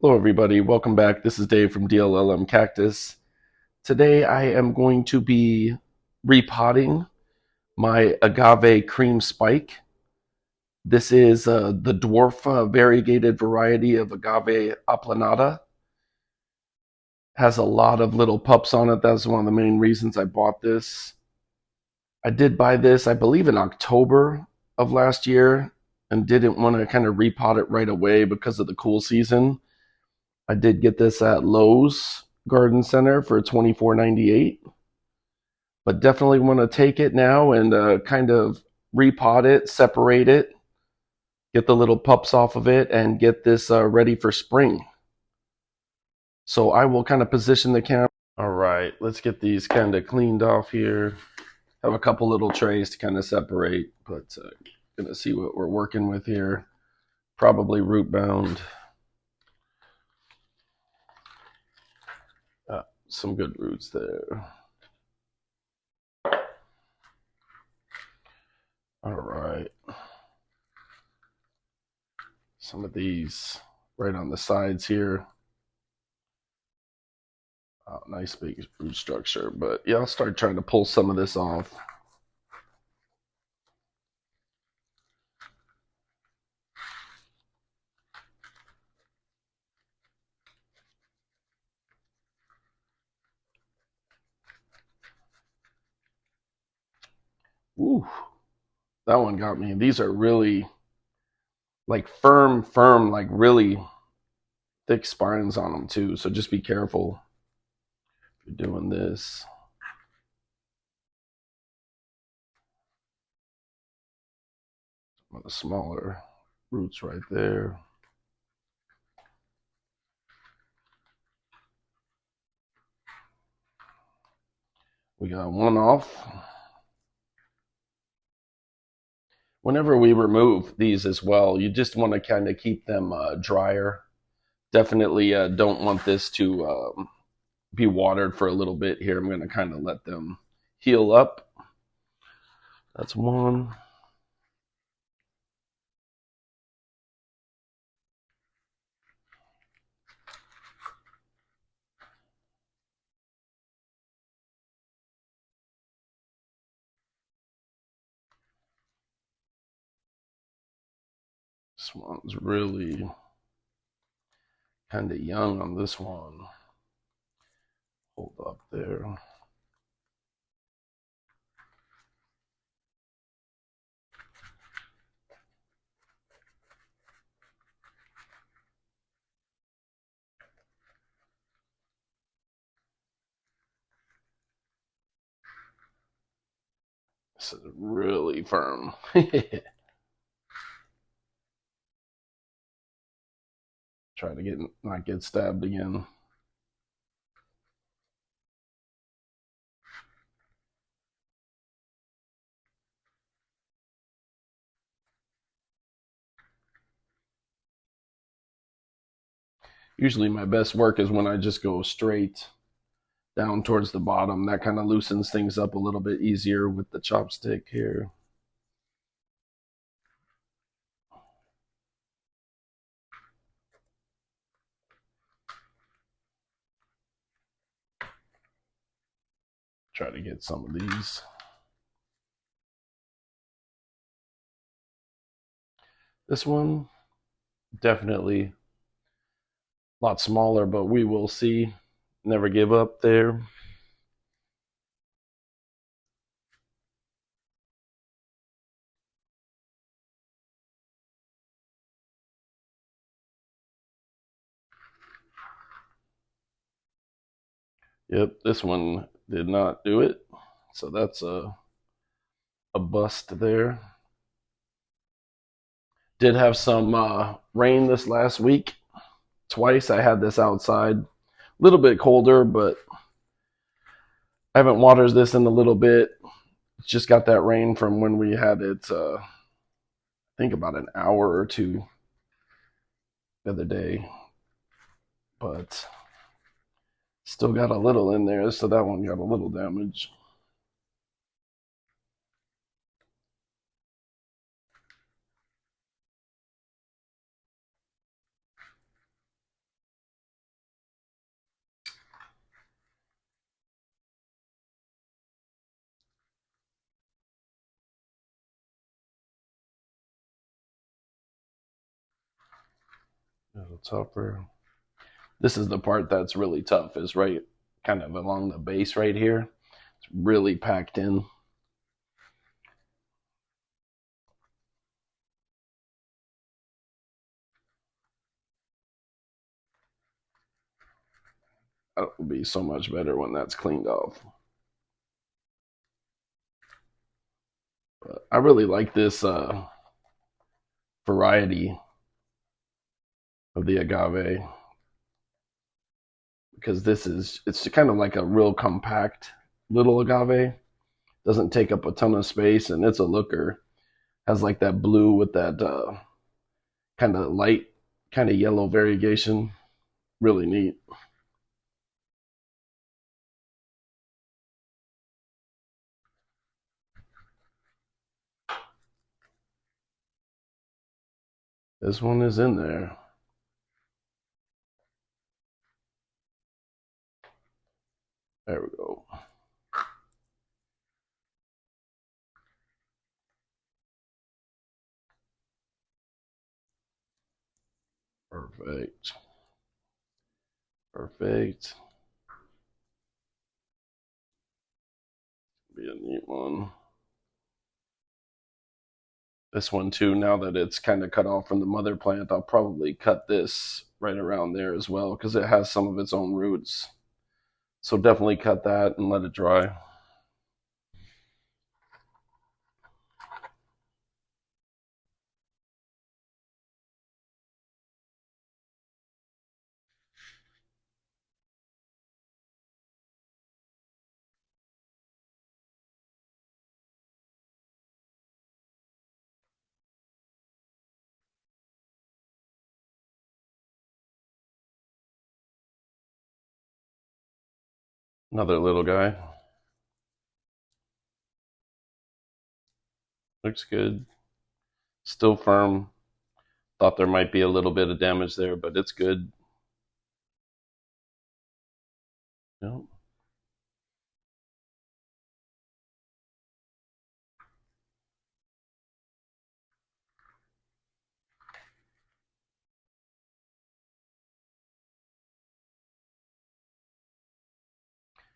Hello, everybody. Welcome back. This is Dave from DLLM Cactus. Today, I am going to be repotting my agave cream spike. This is the dwarf variegated variety of agave aplanada. Has a lot of little pups on it. That's one of the main reasons I bought this. I did buy this, I believe, in October of last year, and didn't want to kind of repot it right away because of the cool season. I did get this at Lowe's Garden Center for $24.98, but definitely want to take it now and kind of repot it, separate it, get the little pups off of it, and get this ready for spring. So I will kind of position the camera. All right, let's get these kind of cleaned off here. Have a couple little trays to kind of separate, but gonna see what we're working with here. Probably root bound. Some good roots there. All right. Some of these right on the sides here. Nice big root structure. But yeah, I'll start trying to pull some of this off. Ooh, that one got me. These are really like firm, like really thick spines on them too. So just be careful if you're doing this. Some of the smaller roots right there. We got one off. Whenever we remove these as well, you just want to kind of keep them drier. Definitely don't want this to be watered for a little bit here. I'm going to kind of let them heal up. That's one. This one's really kind of young on this one. Hold up there. This is really firm. Try to not get stabbed again. Usually my best work is when I just go straight down towards the bottom. That kind of loosens things up a little bit easier with the chopstick here. Try to get some of these. This one, definitely a lot smaller, but we will see. Never give up there. Yep, this one did not do it. So that's a bust there. Did have some rain this last week. Twice I had this outside. A little bit colder, but I haven't watered this in a little bit. Just got that rain from when we had it, I think about an hour or two the other day. But still got a little in there, so that one got a little damage. little tougher. This is the part that's really tough, is right kind of along the base right here. It's really packed in. It'll be so much better when that's cleaned off. But I really like this variety of the agave because it's kind of like a real compact little agave. Doesn't take up a ton of space, and it's a looker. Has like that blue with that kind of light, kind of yellow variegation. Really neat. This one is in there. There we go. Perfect. Perfect. Be a neat one. This one too, now that it's kind of cut off from the mother plant, I'll probably cut this right around there as well because it has some of its own roots. So definitely cut that and let it dry. Another little guy. Looks good. Still firm. Thought there might be a little bit of damage there, but it's good. Yep.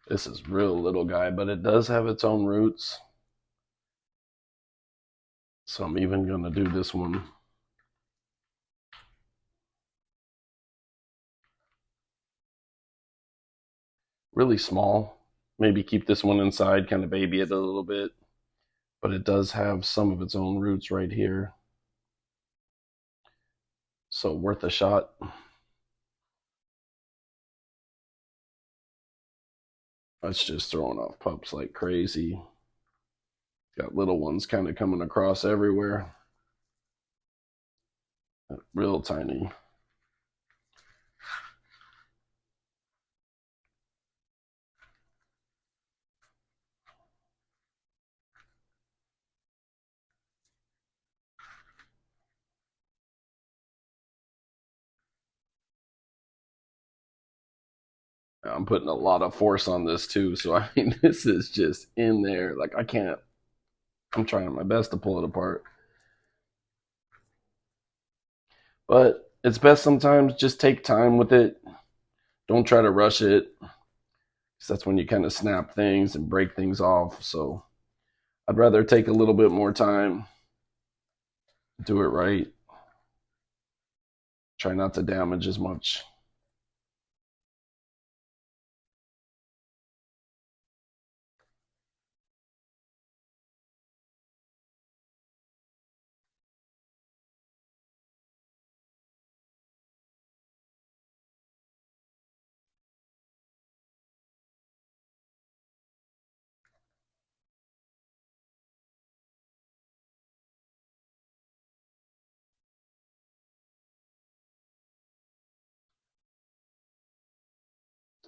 This is real little guy, but it does have its own roots. So I'm even going to do this one. Really small. Maybe keep this one inside, kind of baby it a little bit. But it does have some of its own roots right here. So worth a shot. That's just throwing off pups like crazy. Got little ones kind of coming across everywhere. Real tiny. I'm putting a lot of force on this too. So I mean, this is just in there. Like I can't. I'm trying my best to pull it apart. But it's best sometimes just take time with it. Don't try to rush it. Because that's when you kind of snap things and break things off. So I'd rather take a little bit more time, do it right, try not to damage as much.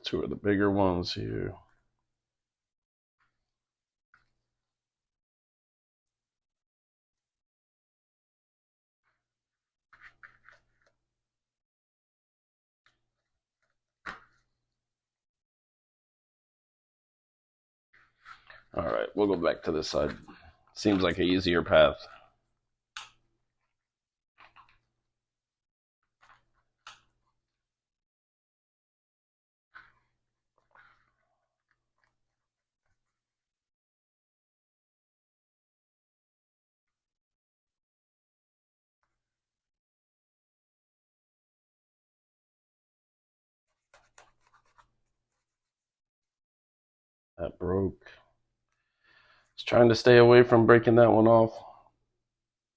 Two of the bigger ones here. All right, we'll go back to this side. Seems like an easier path. That broke. Just trying to stay away from breaking that one off.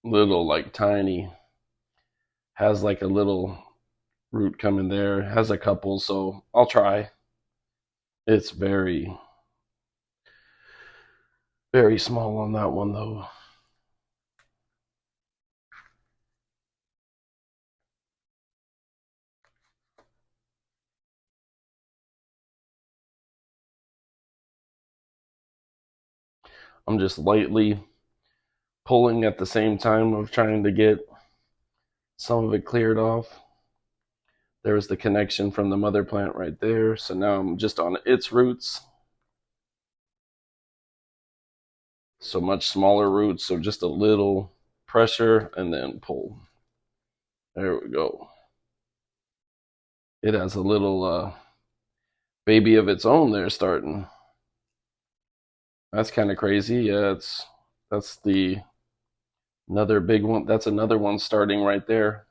Little, like tiny. Has like a little root coming there. Has a couple, so I'll try. It's very, very small on that one though. I'm just lightly pulling at the same time of trying to get some of it cleared off. There's the connection from the mother plant right there. So now I'm just on its roots. So much smaller roots, so just a little pressure and then pull. There we go. It has a little baby of its own there starting. That's kind of crazy. Yeah, that's the another big one. That's another one starting right there.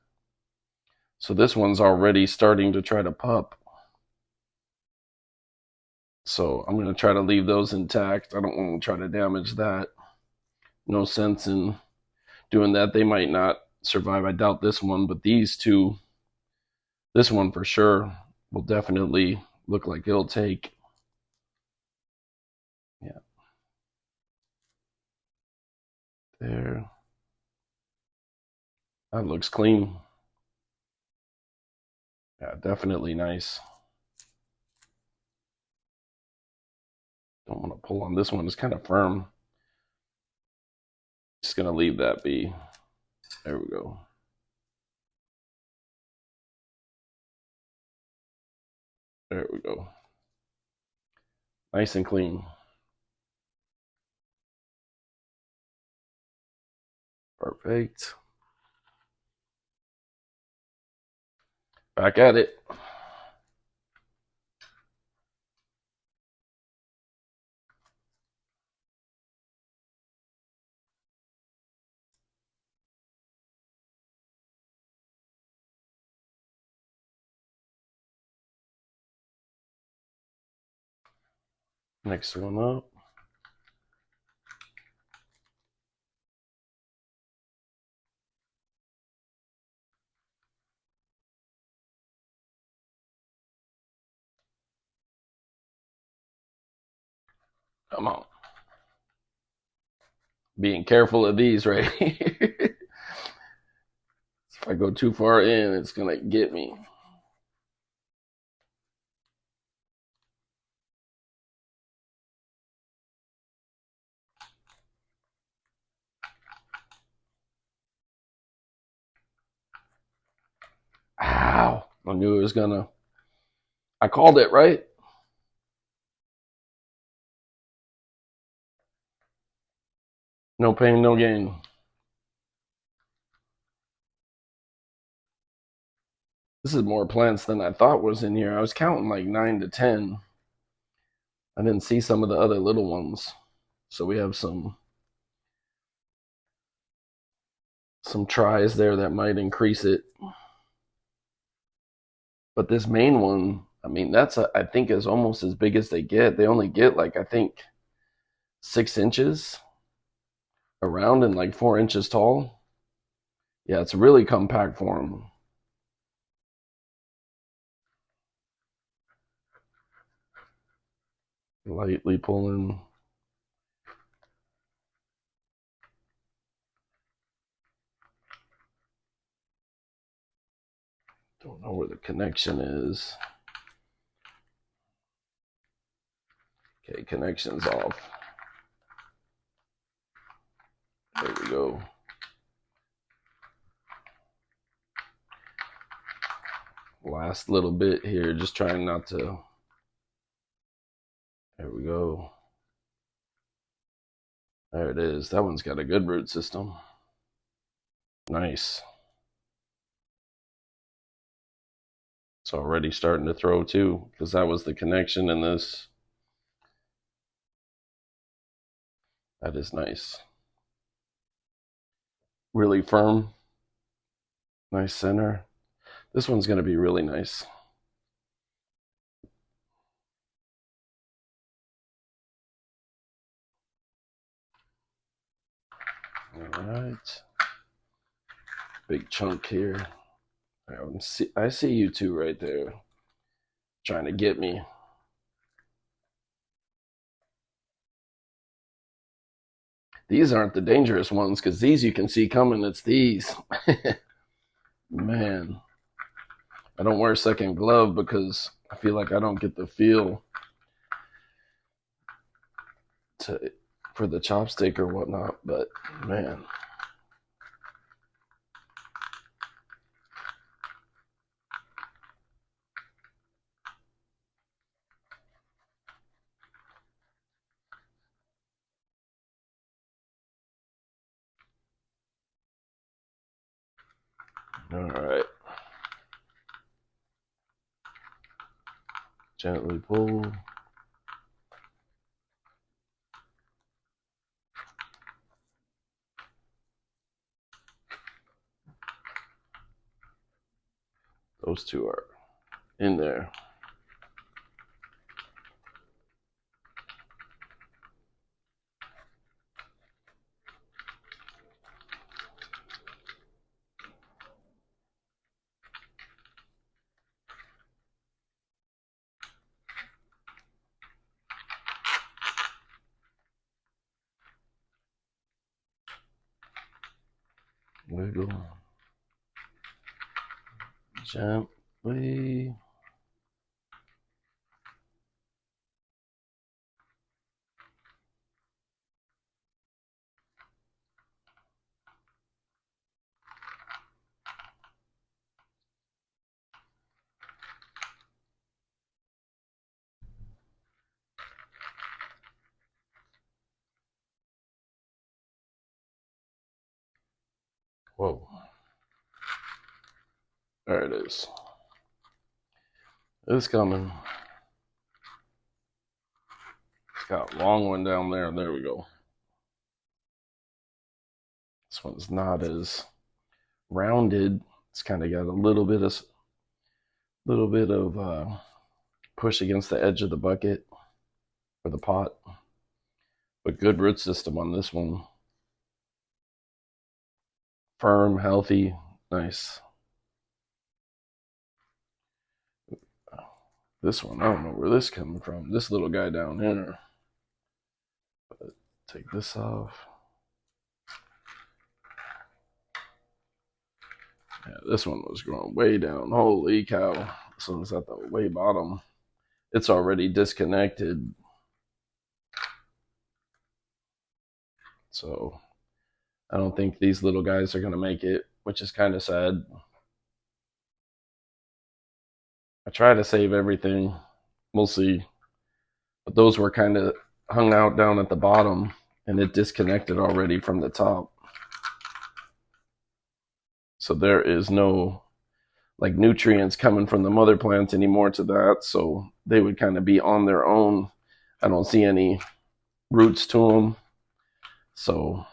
So this one's already starting to try to pup. So I'm going to try to leave those intact. I don't want to try to damage that. No sense in doing that. They might not survive. I doubt this one, but these two, this one for sure will definitely look like it'll take. Yeah. There. That looks clean. Yeah, definitely nice. Don't want to pull on this one. It's kind of firm. Just going to leave that be. There we go. There we go. Nice and clean. Perfect. Back at it. Next one up. Come on. Being careful of these right here. If I go too far in, it's going to get me. Ow. I knew it was going to. I called it, right? No pain, no gain. This is more plants than I thought was in here. I was counting like 9 to 10. I didn't see some of the other little ones. So we have some tries there that might increase it. But this main one, I mean, that's I think is almost as big as they get. They only get like I think 6 inches around and like 4 inches tall. Yeah, it's really compact for them. Lightly pulling. Don't know where the connection is. Okay, connection's off. There we go. Last little bit here, just trying not to. There we go. There it is. That one's got a good root system. Nice. It's already starting to throw too, because that was the connection in this. That is nice. Really firm. Nice center. This one's going to be really nice. All right. Big chunk here. I see you two right there trying to get me. These aren't the dangerous ones because these you can see coming. It's these. Man, I don't wear a second glove because I feel like I don't get the feel to for the chopstick or whatnot. But man, all right. Gently pull. Those two are in there. Wiggle. Gently. Whoa. There it is. It's coming. It's got a long one down there. There we go. This one's not as rounded. It's kind of got a little bit of push against the edge of the bucket or the pot, but good root system on this one. Firm, healthy, nice. This one, I don't know where this coming from. This little guy down here. But take this off. Yeah, this one was growing way down. Holy cow. This one's at the way bottom. It's already disconnected. So I don't think these little guys are going to make it, which is kind of sad. I try to save everything. We'll see. But those were kind of hung out down at the bottom, and it disconnected already from the top. So there is no like nutrients coming from the mother plant anymore to that. So they would kind of be on their own. I don't see any roots to them. So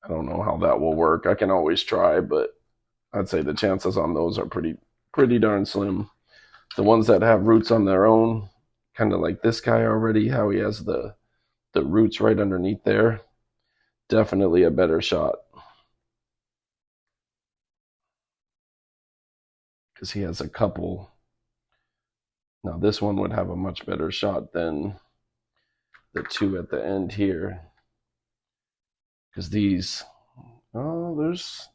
I don't know how that will work. I can always try, but I'd say the chances on those are pretty darn slim. The ones that have roots on their own, kind of like this guy already, how he has the roots right underneath there, definitely a better shot. Because he has a couple. Now this one would have a much better shot than the two at the end here. Because these, oh, there's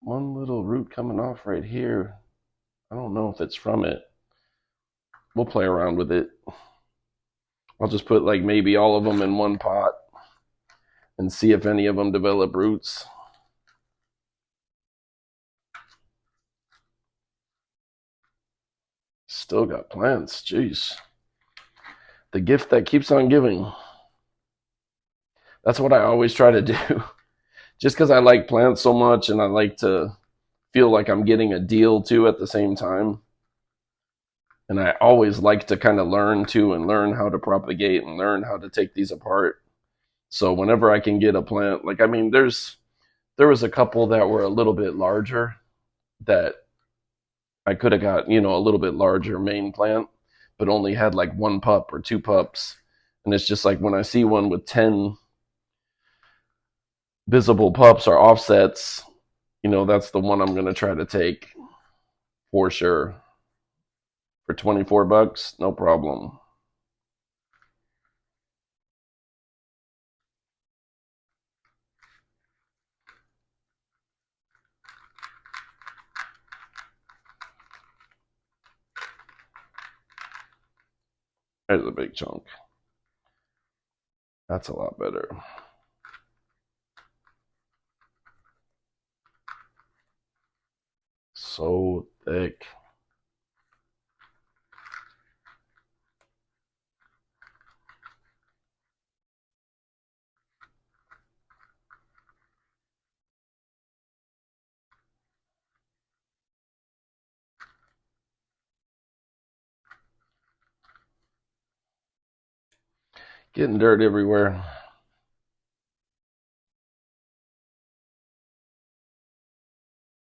one little root coming off right here. I don't know if it's from it. We'll play around with it. I'll just put like maybe all of them in one pot and see if any of them develop roots. Still got plants. Jeez. The gift that keeps on giving. That's what I always try to do. Just because I like plants so much and I like to feel like I'm getting a deal too at the same time. And I always like to kind of learn too and learn how to propagate and learn how to take these apart. So whenever I can get a plant, like, I mean, there was a couple that were a little bit larger that I could have got, a little bit larger main plant, but only had like one pup or two pups. And it's just like when I see one with 10 visible pups or offsets, that's the one I'm going to try to take for sure. For $24, no problem. There's a big chunk. That's a lot better. So thick. Getting dirt everywhere.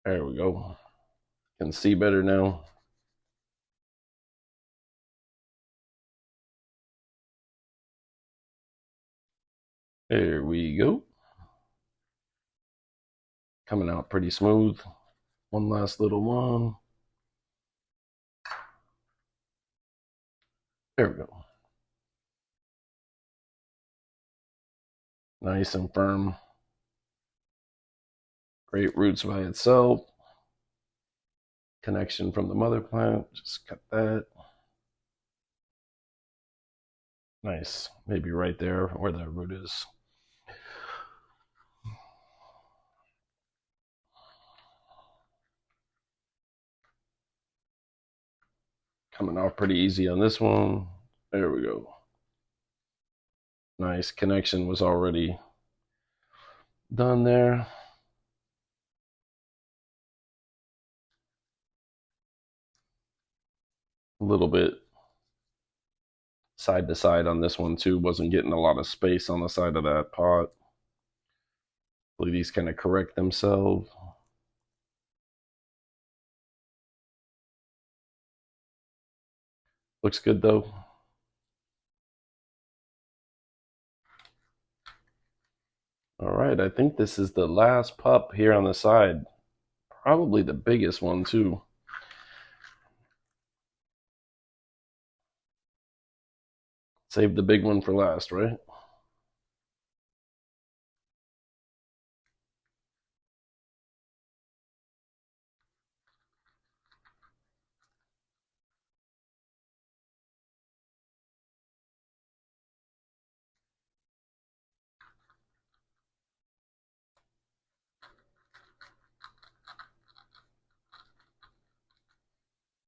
There we go. Can see better now. There we go. Coming out pretty smooth. One last little one. There we go. Nice and firm. Great roots by itself. Connection from the mother plant. Just cut that. Nice. Maybe right there where that root is. Coming off pretty easy on this one. There we go. Nice. Connection was already done there. A little bit side to side on this one too. Wasn't getting a lot of space on the side of that pot. Hopefully these kind of correct themselves. Looks good though. All right, I think this is the last pup here on the side. Probably the biggest one too. Save the big one for last, right?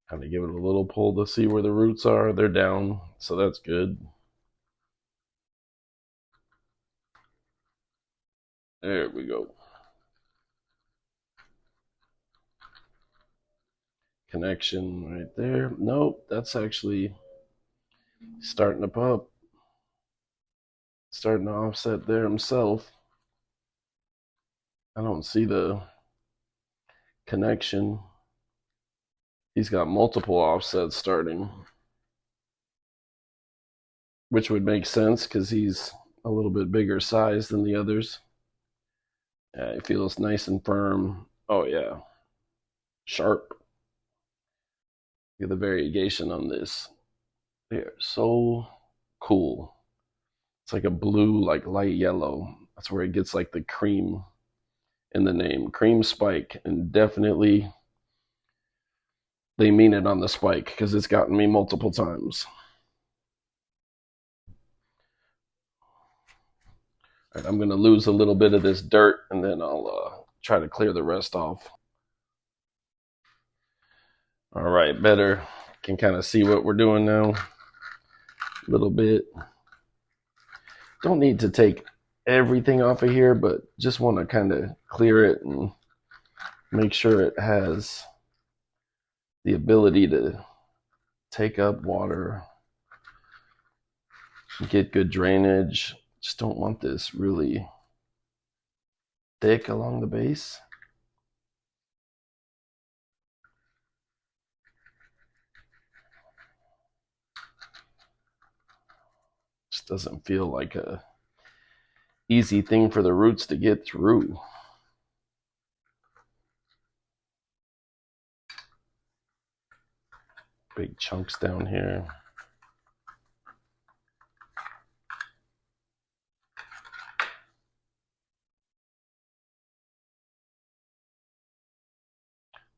Kind of give it a little pull to see where the roots are. They're down, so that's good. There we go. Connection right there. Nope, that's actually starting to pup. Starting to offset there himself. I don't see the connection. He's got multiple offsets starting, which would make sense because he's a little bit bigger size than the others. Yeah, it feels nice and firm. Oh yeah, sharp. Look at the variegation on this. They're so cool. It's like a blue, like light yellow. That's where it gets like the cream in the name, cream spike, and definitely they mean it on the spike because it's gotten me multiple times. All right, I'm gonna lose a little bit of this dirt and then I'll try to clear the rest off. All right, better. Can kind of see what we're doing now a little bit. Don't need to take everything off of here, but just want to kind of clear it and make sure it has the ability to take up water, get good drainage. Just don't want this really thick along the base. Just Just doesn't feel like a easy thing for the roots to get through. Big chunks down here.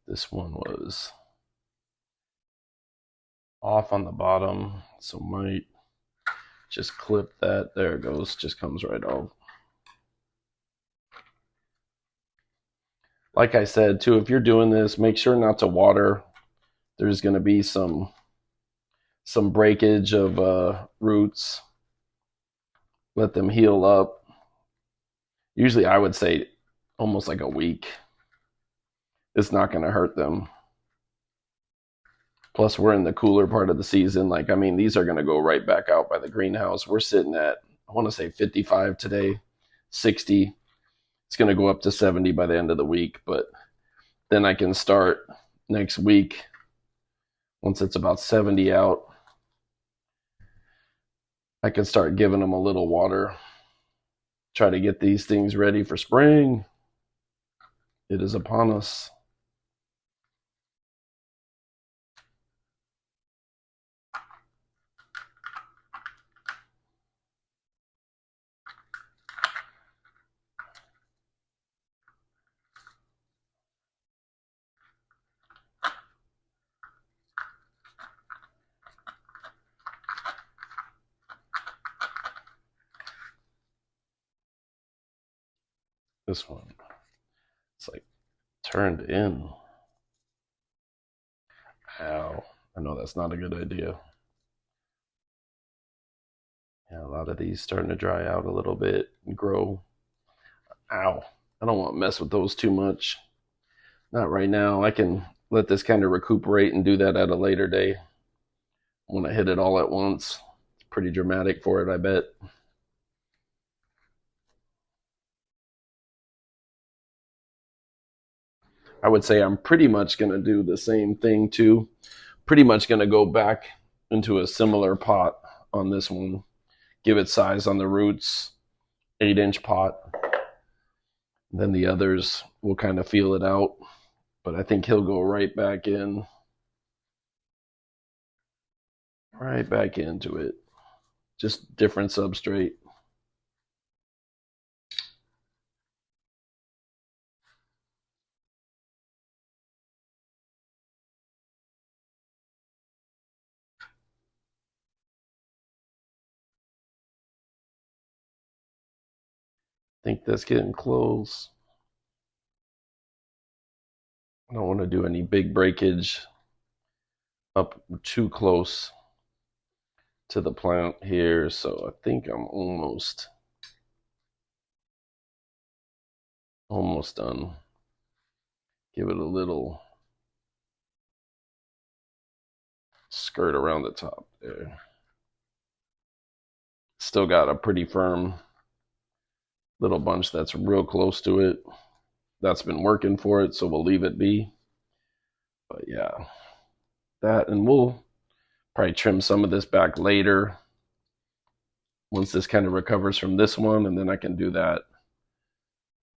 This one was off on the bottom, so might just clip that. There it goes, just comes right off. Like I said too, if you're doing this, make sure not to water. There's going to be some breakage of roots. Let them heal up. Usually I would say almost like a week. It's not going to hurt them. Plus, we're in the cooler part of the season. Like, I mean, these are going to go right back out by the greenhouse. We're sitting at, I want to say 55 today, 60. It's going to go up to 70 by the end of the week. But then I can start next week, once it's about 70 out, I can start giving them a little water. Try to get these things ready for spring. It is upon us. This one, it's like turned in. Ow. I know that's not a good idea. Yeah, a lot of these starting to dry out a little bit and grow. Ow. I don't want to mess with those too much. Not right now. I can let this kind of recuperate and do that at a later day. When I hit it all at once. It's pretty dramatic for it, I bet. I would say I'm pretty much going to do the same thing too. Pretty much going to go back into a similar pot on this one. Give it size on the roots, 8-inch pot. Then the others will kind of feel it out. But I think he'll go right back in. Right back into it. Just different substrate. I think that's getting close. I don't want to do any big breakage up too close to the plant here, so I think I'm almost done. Give it a little skirt around the top there. Still got a pretty firm little bunch that's real close to it. That's been working for it, so we'll leave it be. But yeah, that, and we'll probably trim some of this back later once this kind of recovers from this one, and then I can do that,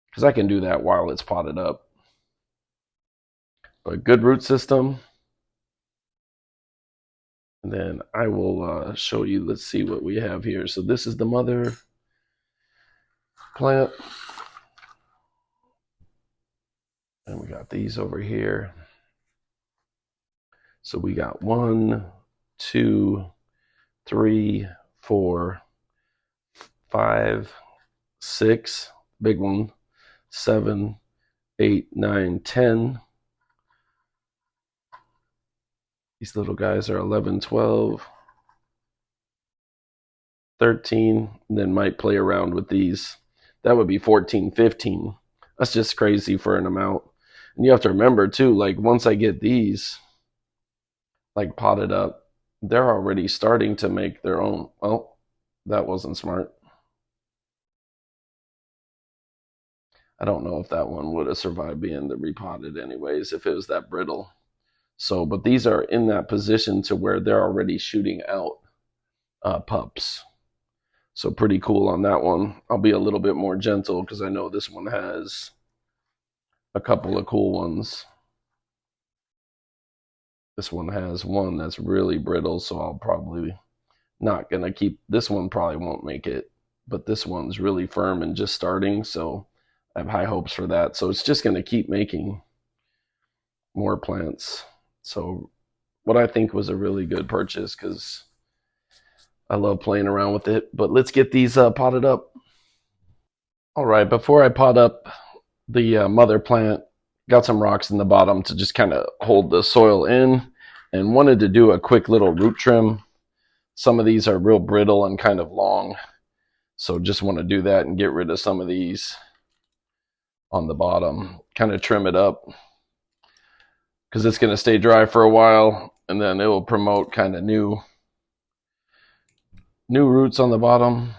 because I can do that while it's potted up. But good root system. And then I will show you, let's see what we have here. So this is the mother plant. And we got these over here. So we got 1, 2, 3, 4, 5, 6, big one, 7, 8, 9, 10. These little guys are 11, 12, 13, and then might play around with these. That would be 14, 15. That's just crazy for an amount. And you have to remember too, like once I get these like potted up, they're already starting to make their own. Oh, that wasn't smart. I don't know if that one would have survived being the repotted anyways, if it was that brittle. So, but these are in that position to where they're already shooting out pups. So pretty cool on that one. I'll be a little bit more gentle because I know this one has a couple of cool ones. This one has one that's really brittle, so I'll probably not gonna keep this one. Probably won't make it, but this one's really firm and just starting, so I have high hopes for that. So it's just gonna keep making more plants. So what I think was a really good purchase because I love playing around with it. But let's get these potted up. All right, before I pot up the mother plant, got some rocks in the bottom to just kind of hold the soil in, and wanted to do a quick little root trim. Some of these are real brittle and kind of long, so just want to do that and get rid of some of these on the bottom, kind of trim it up because it's going to stay dry for a while, and then it will promote kind of new roots on the bottom.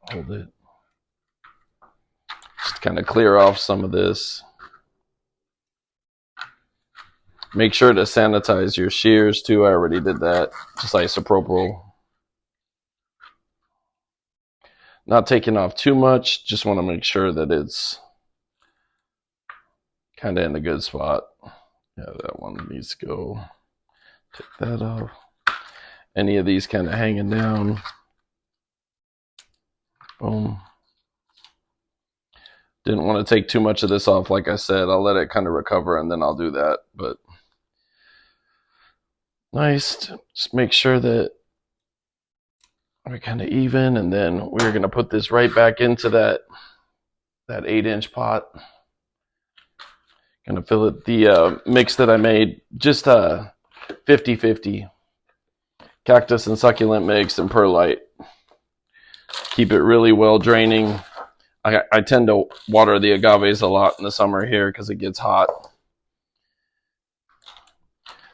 Hold it. Just kind of clear off some of this. Make sure to sanitize your shears too. I already did that. Just isopropyl. Not taking off too much. Just want to make sure that it's kind of in a good spot. Yeah, that one needs to go. Take that off. Any of these kind of hanging down. Boom. Didn't want to take too much of this off. Like I said, I'll let it kind of recover and then I'll do that. But nice. Just make sure that we're kind of even, and then we're going to put this right back into that 8-inch pot. Going to fill it the mix that I made, just 50-50 cactus and succulent mix and perlite. Keep it really well draining. I tend to water the agaves a lot in the summer here because it gets hot.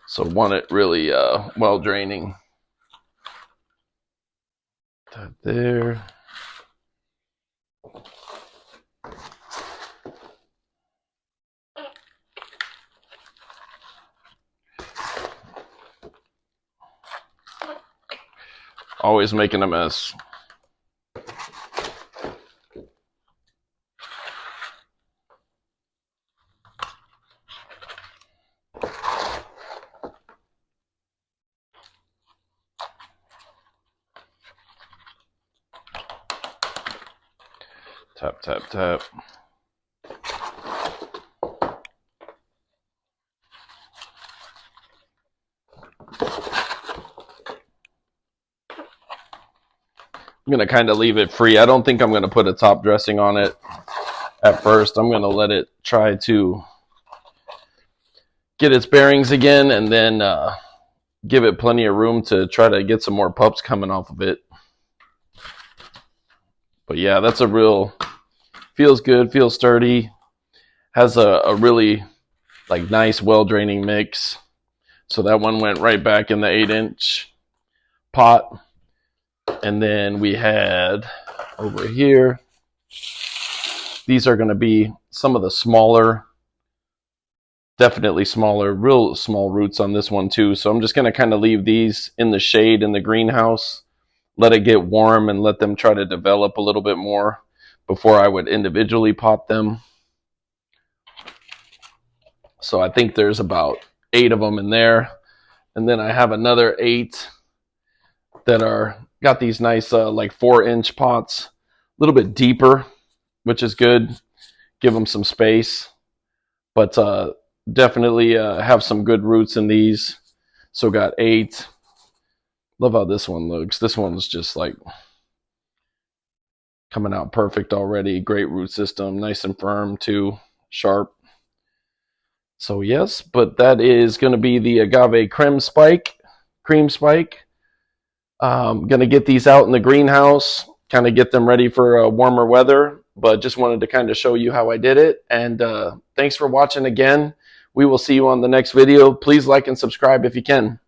So want it really well draining. That there. Always making a mess. Tap, tap, tap. I'm going to kind of leave it free. I don't think I'm going to put a top dressing on it at first. I'm going to let it try to get its bearings again, and then give it plenty of room to try to get some more pups coming off of it. But yeah, that's a real, feels good, feels sturdy, has a really like nice well draining mix. So that one went right back in the 8-inch pot. And then we had over here, these are going to be some of the smaller, definitely smaller, real small roots on this one too. So I'm just going to kind of leave these in the shade in the greenhouse, let it get warm and let them try to develop a little bit more before I would individually pot them. So I think there's about 8 of them in there. And then I have another 8 that are got these nice like 4-inch pots, a little bit deeper, which is good. Give them some space, but definitely have some good roots in these. So got 8. Love how this one looks. This one's just like coming out perfect already. Great root system, nice and firm too, sharp. So yes, but that is going to be the agave cream spike. Going to get these out in the greenhouse, kind of get them ready for warmer weather, but just wanted to kind of show you how I did it. And thanks for watching again. We will see you on the next video. Please like and subscribe if you can.